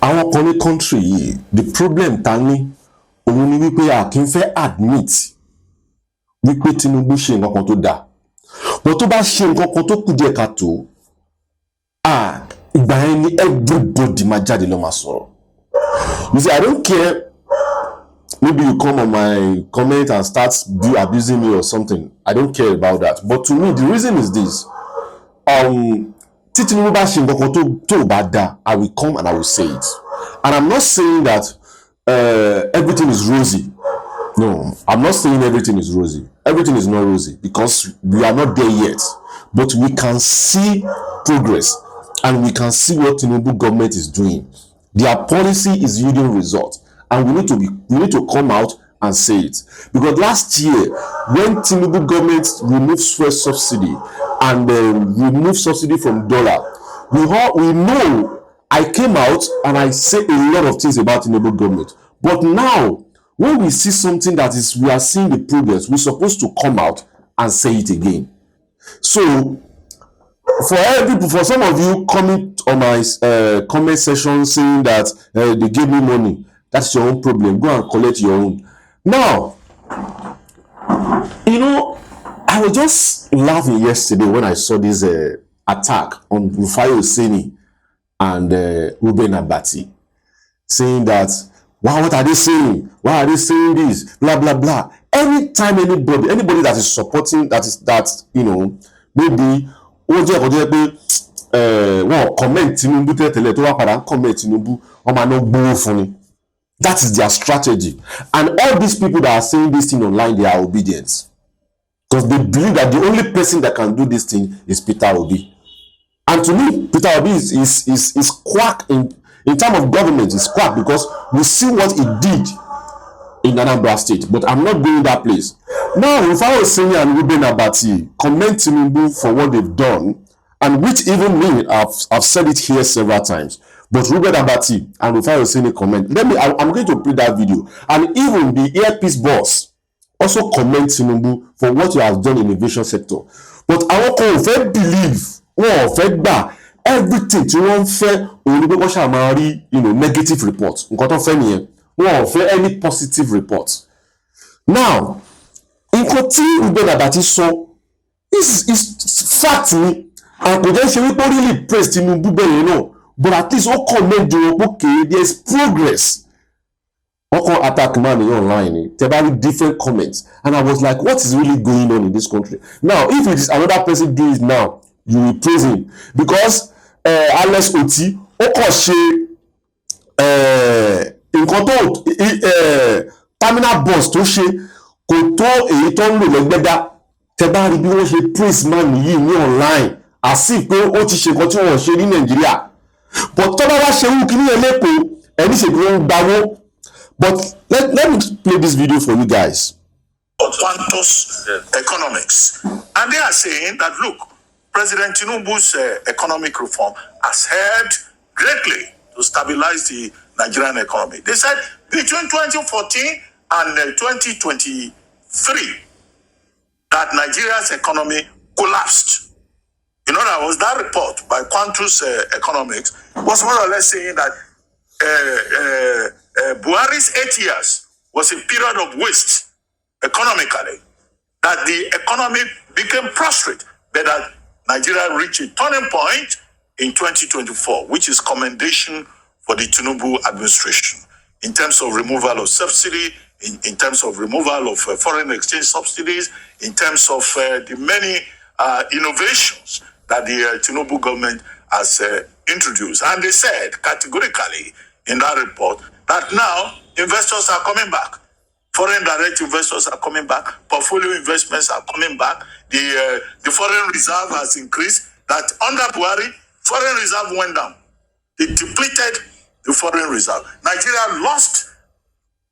Àwọn kan ní country yìí, the problem ta ní òun ni wípé a kì í fẹ́ admit wípé Tinubu ṣe nǹkan kan tó dáa. But tó bá ṣe nǹkan kan tó kù díẹ̀ káàtó, ìgbà yẹn ni everybody máa jáde lọ máa sọ̀rọ̀. You see, I don't care. Maybe you come on my comment and start abusing me or something. I don't care about that. But to me, the reason is this. Tí Tinubu bá ṣe nǹkan kan tó bá dáa, I will come and I will say it. And I'm not saying that everything is rosy. No, I'm not saying everything is rosy. Everything is not rosy because we are not there yet. But we can see progress and we can see what Tinubu government is doing. Their policy is yielding results, and we need to come out and say it. Because last year, when Tinubu government removed fuel subsidy and removed subsidy from dollar, we know I came out and I said a lot of things about Tinubu government. But now, when we see something we are seeing the progress, we're supposed to come out and say it again. So, for some of you coming on my comment section saying that they gave me money, that's your own problem. Go and collect your own. Now, I was just laughing yesterday when I saw this attack on Rufai Oseni and Reuben Abati, saying that, wow, what are they saying? Why are they saying this? Blah, blah, blah. Anytime anybody that is supporting, maybe comment Tinubu tẹ́lẹ̀ tó wá padà comment Tinubu, no gbowó fún ni. That is their strategy. And all these people that are saying this thing online, they are obedient. Because they believe that the only person that can do this thing is Peter Obi. And to me, Peter Obi is quack in terms of government, is quack because we see what he did in Anambra State. But I'm not going that place. Now, Rufai Oseni and Reuben Abati comment Tinubu for what they've done, and which even me, I've said it here several times. But Reuben Abati and Rufai Oseni comment. I'm going to play that video. And even the earpiece boss also comment Tinubu for what he has done in the aviation sector. But I won't believe, everything tí wọ́n fẹ́ òun ni pé wọ́n ṣáà máa rí negative report. Nǹkan tó fẹ́ nìyẹn. Wọ́n ò fẹ́ any positive report. Now, nǹkan tí Reuben Abati sọ is fact ni. And kò jẹ́ ṣe wípé really praise Tinubu bẹ́ẹ̀ náà. But at least all comment okay, there's progress. All attack man online, there different comments, and I was like, what is really going on in this country? Now, if it is another person doing it now, you will praise him because Alex Oti, terminal boss tó ṣe kò tó èyí tó ń lò lẹ́gbẹ́dá. Tẹ́ bá rí bí wọ́n ṣe praise man yìí ní online, as if pé ó ti ṣe nǹkan tí wọ́n ṣe ní Nàìjíríà. But tó bá wá ṣe wú kí ní ẹlẹ́pọ̀ ẹni ṣe kí wọ́n gbawó. But let me play this video for you guys. Quantus economics. And they are saying that, look, President Tinubu's economic reform has helped greatly to stabilize the Nigerian economy. They said between 2014 and 2023 that Nigeria's economy collapsed. In other words, that report by Quantus Economics was more or less saying that Buhari's 8 years was a period of waste economically, that the economy became prostrate, but that Nigeria reached a turning point in 2024, which is commendation for the Tinubu administration in terms of removal of subsidy, in terms of removal of foreign exchange subsidies, in terms of the many innovations that the Tinubu government has introduced. And they said categorically in that report that now investors are coming back. Foreign direct investors are coming back. Portfolio investments are coming back. The foreign reserve has increased. That under Buhari, foreign reserve went down. It depleted the foreign reserve. Nigeria lost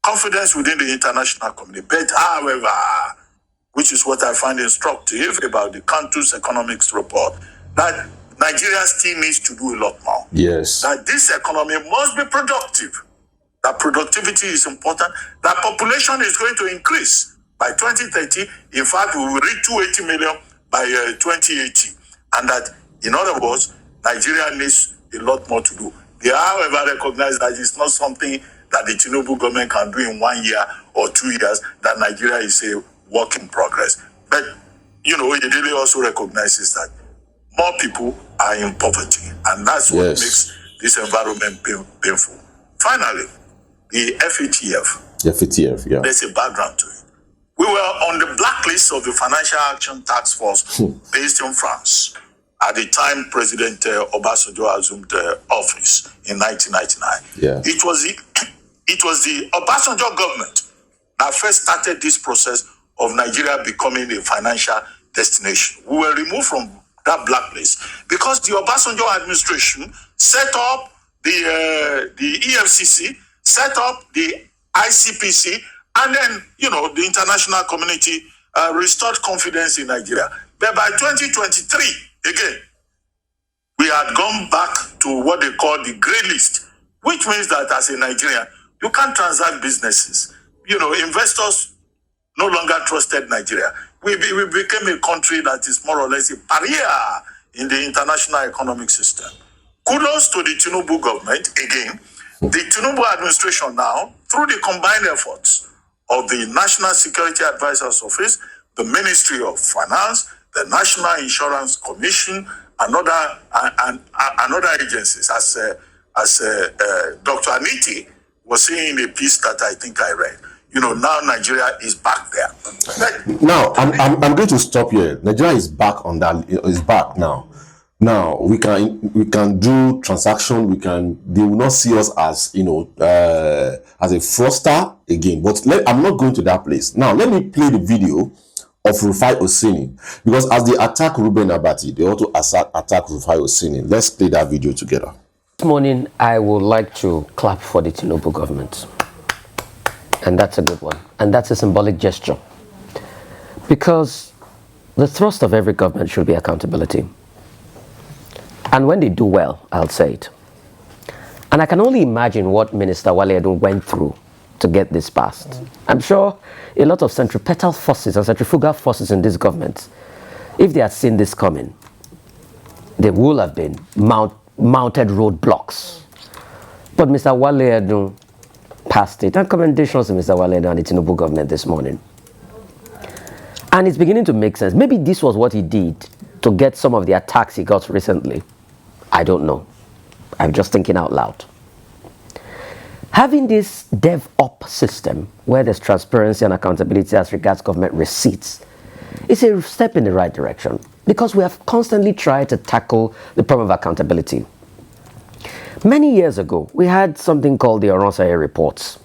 confidence within the international community. But however, which is what I find instructive about the Quantus Economics report, that Nigeria still needs to do a lot more. Yes. That this economy must be productive. That productivity is important. That population is going to increase by 2030. In fact, we will reach 280 million by 2080. And that, in other words, Nigeria needs a lot more to do. They, however, recognize that it's not something that the Tinubu government can do in 1 year or 2 years, that Nigeria is a work in progress. But, Oyedele also recognizes that more people are in poverty, and that's what makes this environment painful. Finally, the FATF. FATF, yeah. There's a background to it. We were on the blacklist of the Financial Action Task Force based in France at the time President Obasanjo assumed office in 1999. Yeah. It was the Obasanjo government that first started this process of Nigeria becoming a financial destination. We were removed from that blacklist because the Obasanjo administration set up the EFCC, set up the ICPC, and then, the international community restored confidence in Nigeria. But by 2023, again, we had gone back to what they call the grey list, which means that as a Nigerian, you can't transact businesses. Investors no longer trusted Nigeria. We became a country that is more or less a pariah in the international economic system. Kudos to the Tinubu government. Again, the Tinubu administration now, through the combined efforts of the National Security Advisor's Office, the Ministry of Finance, the National Insurance Commission, and other agencies, as Dr. Aniti was saying in a piece that I think I read. Now Nigeria is back there. Now, I'm going to stop here. Nigeria is back on that. Is back now. Now we can do transaction. They will not see us as as a fraudster again. But I'm not going to that place. Now let me play the video of Rufai Oseni, because as they attack Reuben Abati, they also attack Rufai Oseni. Let's play that video together. This morning, I would like to clap for the Tinubu government. And that's a good one. And that's a symbolic gesture. Because the thrust of every government should be accountability. And when they do well, I'll say it. And I can only imagine what Minister Wale Edun went through to get this passed. I'm sure a lot of centripetal forces and centrifugal forces in this government, if they had seen this coming, they would have been mounted roadblocks. But Mr. Wale Edun passed it. And commendations to Mr. Wale Edun and the Tinubu government this morning. And it's beginning to make sense. Maybe this was what he did to get some of the attacks he got recently. I don't know. I'm just thinking out loud. Having this DevOps system where there's transparency and accountability as regards government receipts is a step in the right direction, because we have constantly tried to tackle the problem of accountability. Many years ago, we had something called the Oronsaye reports,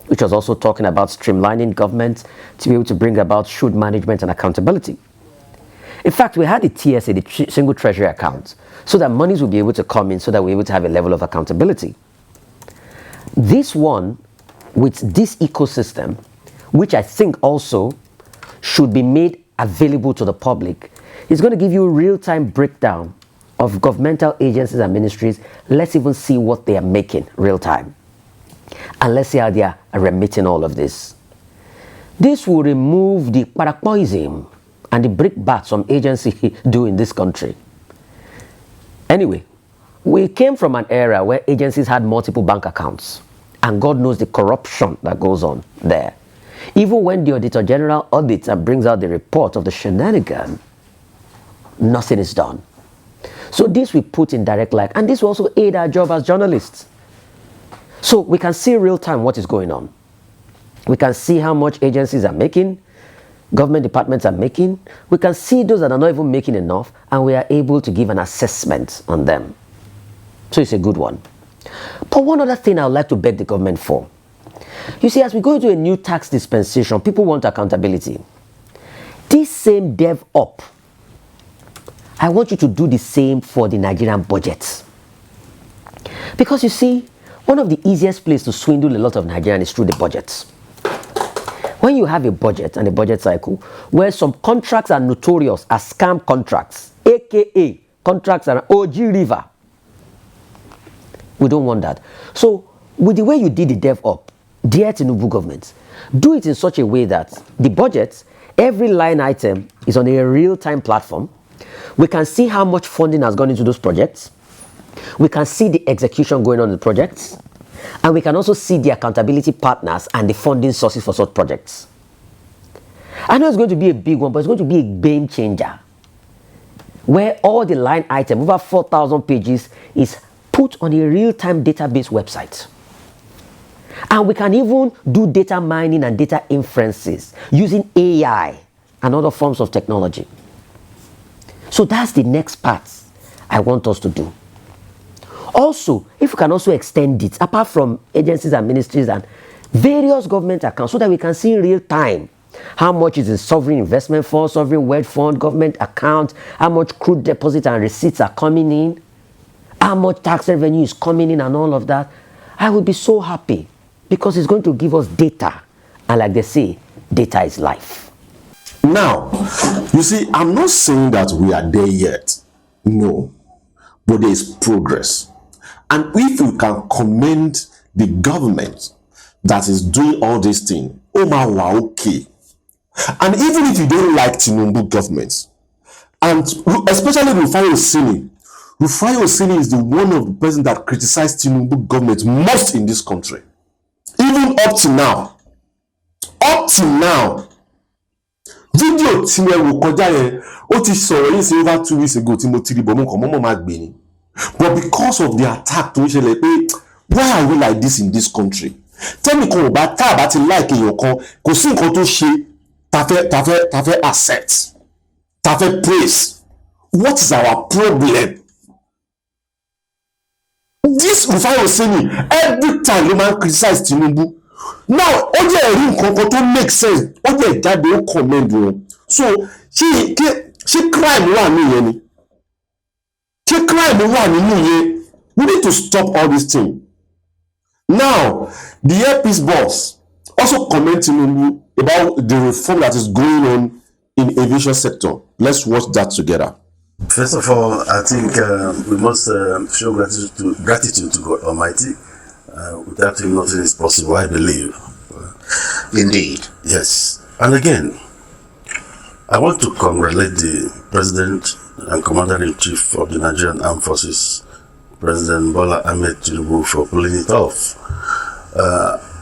which was also talking about streamlining government to be able to bring about shrewd management and accountability. In fact, we had the TSA, the single treasury account, so that monies would be able to come in, so that we're able to have a level of accountability. This one, with this ecosystem, which I think also should be made available to the public, is going to give you a real-time breakdown of governmental agencies and ministries. Let's even see what they are making real-time. And let's see how they are remitting all of this. This will remove the paraquoism and the brickbat some agencies do in this country. Anyway, we came from an era where agencies had multiple bank accounts, and God knows the corruption that goes on there. Even when the Auditor General audits and brings out the report of the shenanigan, nothing is done. So this we put in direct light, and this will also aid our job as journalists. So we can see real time what is going on. We can see how much agencies are making, government departments are making. We can see those that are not even making enough, and we are able to give an assessment on them. So it's a good one. But one other thing I would like to beg the government for. You see, as we go into a new tax dispensation, people want accountability. This same DevOps, I want you to do the same for the Nigerian budgets. Because you see, one of the easiest places to swindle a lot of Nigerians is through the budgets. When you have a budget and a budget cycle where some contracts are notorious as scam contracts, aka contracts are OG River, we don't want that. So with the way you did the DevOps, dear Tinubu government, do it in such a way that the budget, every line item is on a real-time platform. We can see how much funding has gone into those projects. We can see the execution going on in the projects, and we can also see the accountability partners and the funding sources for such projects. I know it's going to be a big one, but it's going to be a game changer, where all the line item, over 4,000 pages, is put on a real-time database website. And we can even do data mining and data inferences using AI and other forms of technology. So that's the next part I want us to do. Also, if we can also extend it, apart from agencies and ministries and various government accounts, so that we can see in real time how much is in sovereign investment fund, sovereign wealth fund, government account, how much crude deposit and receipts are coming in, how much tax revenue is coming in and all of that, I will be so happy, because it's going to give us data. And like they say, data is life. Now, you see, I'm not saying that we are there yet. No. But there is progress. And if we can commend the government that is doing all these things, oh my wow, okay. And even if you don't like Tinubu government, and especially Rufai Oseni, Rufai Oseni is the one of the person that criticized Tinubu government most in this country. Even up to now. Up to now. Video tí ẹ wò kọjá yẹn, ó ti sọ̀rọ̀ yìí sí over 2 weeks ago tí mo ti rí bọ̀ mọ́ nǹkan mọ́mọ́ máa gbé ni. But because of the attack tó ń ṣẹlẹ̀ pé, why are we like this in this country? Tẹ́nìkan ò bá tá àbá ti like èèyàn kan, kò sí nǹkan tó ṣe ta fẹ́ accept, ta fẹ́ praise. What is our problem? This Rufai Oseni, every time ló máa ń criticize Tinubu. Now, ó jẹ́ ẹ̀rí nǹkan kan tó make sense, ó jẹ́ jáde ó commend wọn. So, ṣé crime wà ní ìyẹn ni? Ṣé crime wà nínú ìyẹn? We need to stop all this thing. Now, the airpeace boss also commend Tinubu about the reform that is going on in aviation sector. Let's watch that together. First of all, I think we must show gratitude to God Almighty. Without him, nothing is possible, I believe. Indeed. Yes. And again, I want to congratulate the President and Commander-in-Chief of the Nigerian Armed Forces, President Bola Tinubu, for pulling it off.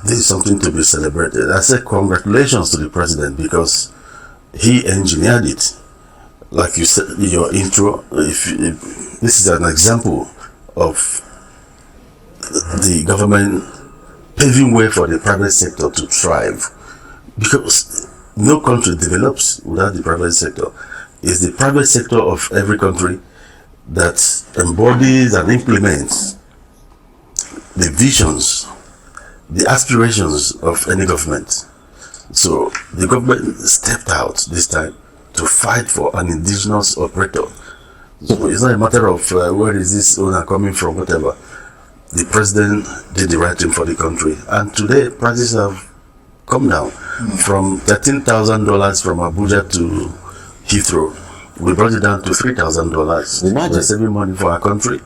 This is something to be celebrated. I say congratulations to the President, because he engineered it. Like you said in your intro, if this is an example of the government paving way for the private sector to thrive, because no country develops without the private sector. It's the private sector of every country that embodies and implements the visions, the aspirations of any government. So the government stepped out this time to fight for an indigenous operator. So it's not a matter of where is this owner coming from, whatever. The president did the right thing for the country, and today prices have come down from $13,000 from Abuja to Heathrow. We brought it down to $3,000. Imagine. We're saving money for our country.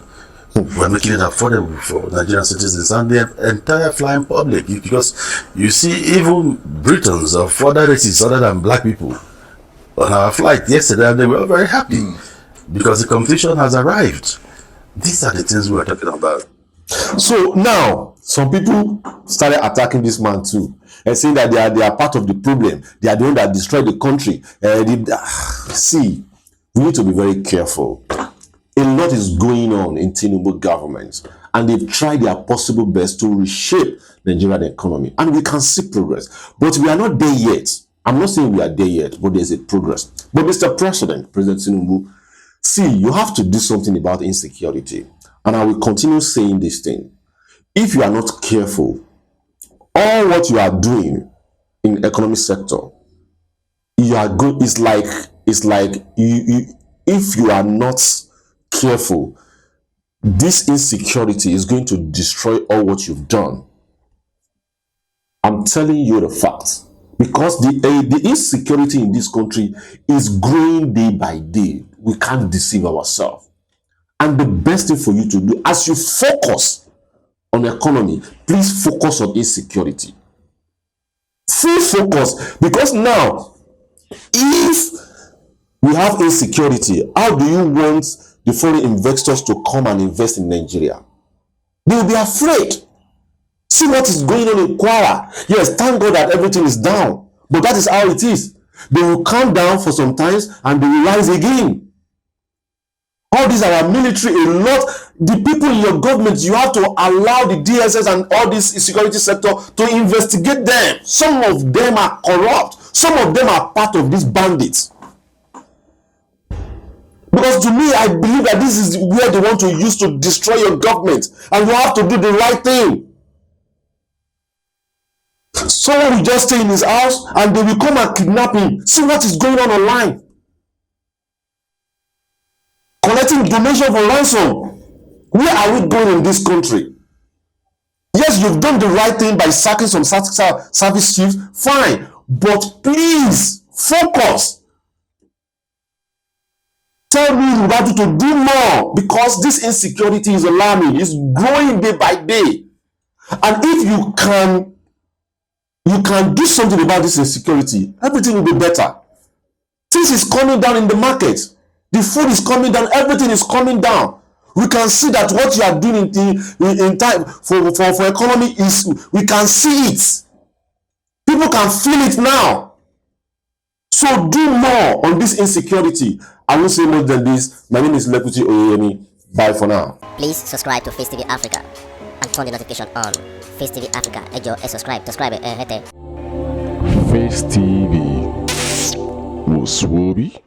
We're making it affordable for Nigerian citizens and the entire flying public, because you see even Britons of other races other than black people on our flight yesterday, and they were very happy because the competition has arrived. These are the things we are talking about. So now, some people started attacking this man too, and saying that they are part of the problem. They are the one that destroyed the country. See, we need to be very careful. A lot is going on in Tinubu government, and they've tried their possible best to reshape the Nigerian economy, and we can see progress. But we are not there yet. I'm not saying we are there yet, but there's a progress. But Mr. President Tinubu, see, you have to do something about insecurity. And I will continue saying this thing. If you are not careful, all what you are doing in the economic sector, you are good. It's like you if you are not careful, this insecurity is going to destroy all what you've done. I'm telling you the fact, because the insecurity in this country is growing day by day. We can't deceive ourselves. And the best thing for you to do, as you focus on the economy, please focus on insecurity. Full focus, because now, if we have insecurity, how do you want the foreign investors to come and invest in Nigeria. They will be afraid. See what is going on in Kwara. Yes, thank God that everything is down, but that is how it is. They will calm down for some times and they will rise again. All these are our military, a lot. The people in your government, you have to allow the DSS and all this security sector to investigate them. Some of them are corrupt. Some of them are part of these bandits. Because to me, I believe that this is where they want to use to destroy your government. And you have to do the right thing. Someone will just stay in his house and they will come and kidnap him. See what is going on online. Collecting donation for ransom. Where are we going in this country? Yes, you've done the right thing by sacking some service chiefs. Fine. But please, focus. Tell me Rubadu to do more, because this insecurity is alarming. It's growing day by day. And if you can do something about this insecurity, everything will be better. Things is coming down in the market. The food is coming down. Everything is coming down. We can see that what you are doing in time for economy is, we can see it. People can feel it now. So do more on this insecurity. I won't say more than this. My name is Lekuti Oyemi. Bye for now. Please subscribe to Facetv Africa and turn the notification on. Facetv Africa, subscribe. Face TV. Muswobi.